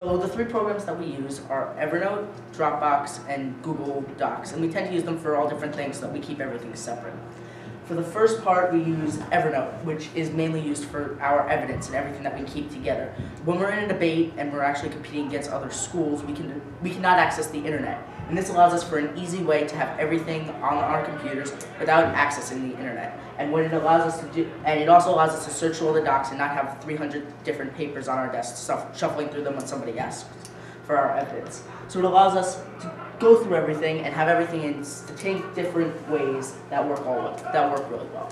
So the three programs that we use are Evernote, Dropbox, and Google Docs, and we tend to use them for all different things so that we keep everything separate. For the first part, we use Evernote, which is mainly used for our evidence and everything that we keep together. When we're in a debate and we're actually competing against other schools, we cannot access the internet, and this allows us for an easy way to have everything on our computers without accessing the internet. And what it allows us to do, and it also allows us to search through all the docs and not have 300 different papers on our desks, shuffling through them when somebody asks for our evidence. So it allows us to go through everything and have everything in distinct different ways that work really well.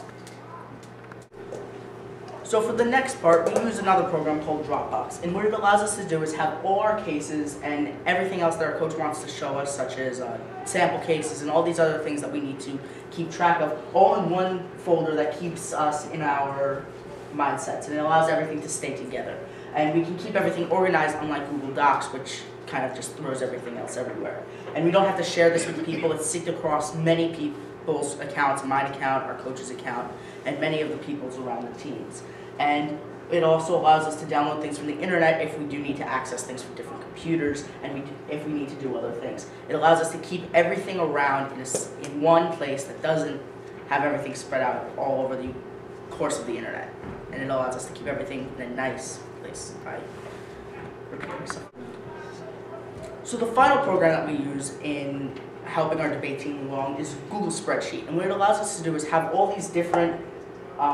So for the next part, we use another program called Dropbox, and what it allows us to do is have all our cases and everything else that our coach wants to show us, such as sample cases and all these other things that we need to keep track of, all in one folder that keeps us in our mindsets, and it allows everything to stay together. And we can keep everything organized, unlike Google Docs, which kind of just throws everything else everywhere. And we don't have to share this with people. It's synced across many people's accounts, mine account, our coach's account, and many of the people's around the teams. And it also allows us to download things from the internet if we do need to access things from different computers, and if we need to do other things. It allows us to keep everything around in one place that doesn't have everything spread out all over the course of the internet. And it allows us to keep everything in a nice place. So the final program that we use in helping our debate team along is Google Spreadsheet. And what it allows us to do is have all these different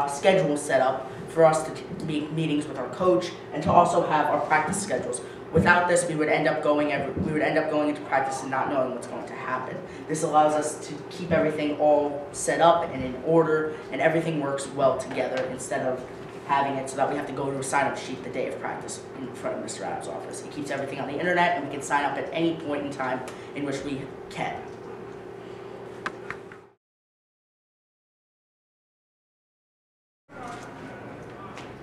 schedules set up for us to make meetings with our coach and to also have our practice schedules. Without this, we would end up going into practice and not knowing what's going to happen. This allows us to keep everything all set up and in order, and everything works well together instead of having it so that we have to go to a sign-up sheet the day of practice in front of Mr. Adams' office. It keeps everything on the internet, and we can sign up at any point in time in which we can.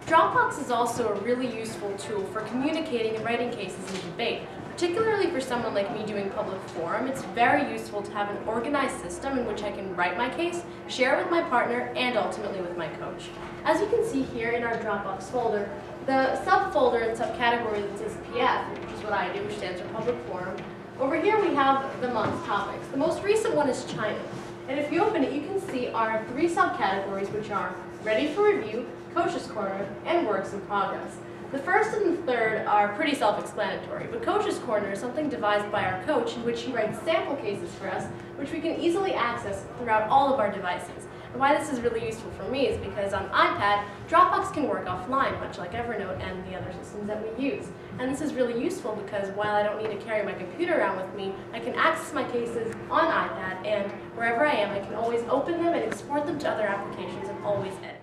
Dropbox is also a really useful tool for communicating and writing cases in debate. Particularly for someone like me doing public forum, it's very useful to have an organized system in which I can write my case, share it with my partner, and ultimately with my coach. As you can see here in our Dropbox folder, the subfolder and subcategory that says PF, which is what I do, which stands for public forum. Over here we have the month's topics. The most recent one is China. And if you open it, you can see our three subcategories, which are Ready for Review, Coach's Corner, and Works in Progress. The first and the third are pretty self-explanatory, but Coach's Corner is something devised by our coach in which he writes sample cases for us, which we can easily access throughout all of our devices. And why this is really useful for me is because on iPad, Dropbox can work offline, much like Evernote and the other systems that we use. And this is really useful because while I don't need to carry my computer around with me, I can access my cases on iPad, and wherever I am, I can always open them and export them to other applications and always edit.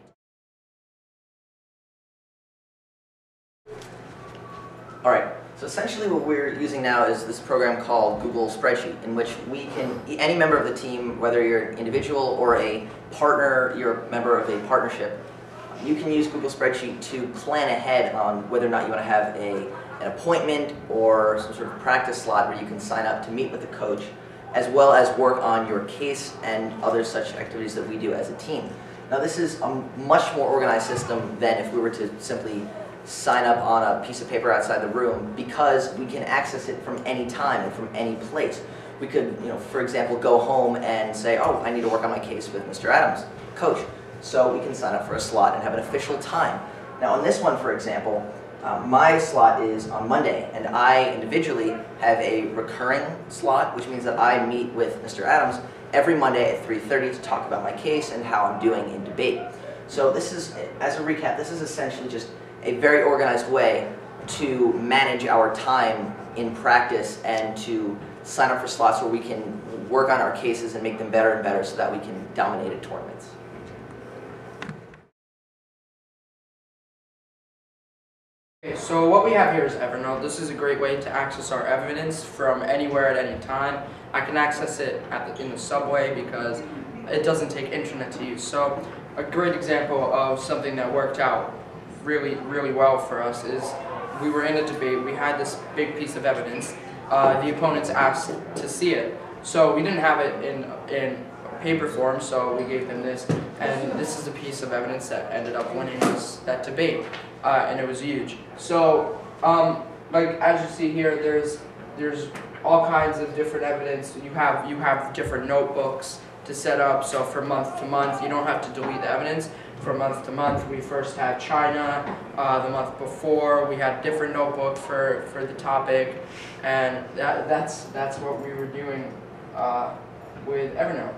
Alright, so essentially what we're using now is this program called Google Spreadsheet, in which we can, any member of the team, whether you're an individual or a partner, you're a member of a partnership, you can use Google Spreadsheet to plan ahead on whether or not you want to have an appointment or some sort of practice slot where you can sign up to meet with the coach, as well as work on your case and other such activities that we do as a team. Now this is a much more organized system than if we were to simply sign up on a piece of paper outside the room, because we can access it from any time and from any place. We could, for example, go home and say, oh, I need to work on my case with Mr. Adams, coach. So we can sign up for a slot and have an official time. Now on this one, for example, my slot is on Monday, and I individually have a recurring slot, which means that I meet with Mr. Adams every Monday at 3:30 to talk about my case and how I'm doing in debate. So this is, as a recap, this is essentially just a very organized way to manage our time in practice and to sign up for slots where we can work on our cases and make them better and better so that we can dominate at tournaments. Okay, so what we have here is Evernote. This is a great way to access our evidence from anywhere at any time. I can access it in the subway because it doesn't take internet to use. So a great example of something that worked out really well for us is we were in a debate. We had this big piece of evidence. The opponents asked to see it, so we didn't have it in paper form, so we gave them this, and this is a piece of evidence that ended up winning us that debate, and it was huge. So like as you see here, there's all kinds of different evidence. You have different notebooks to set up. So for month to month, you don't have to delete the evidence. For month to month, we first had China. The month before, we had different notebook for the topic, and that's what we were doing with Evernote.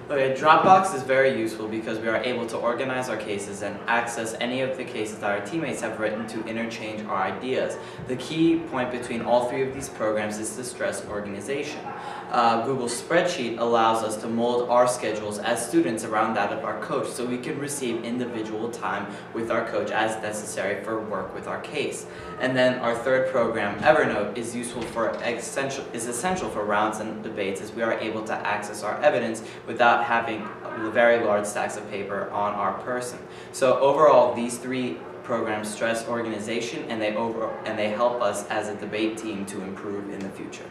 Okay, Dropbox is very useful because we are able to organize our cases and access any of the cases that our teammates have written to interchange our ideas. The key point between all three of these programs is the stress organization. Google Spreadsheet allows us to mold our schedules as students around that of our coach, so we can receive individual time with our coach as necessary for work with our case. And then our third program, Evernote, is essential for rounds and debates, as we are able to access our evidence without having very large stacks of paper on our person. So overall, these three programs stress organization, and they help us as a debate team to improve in the future.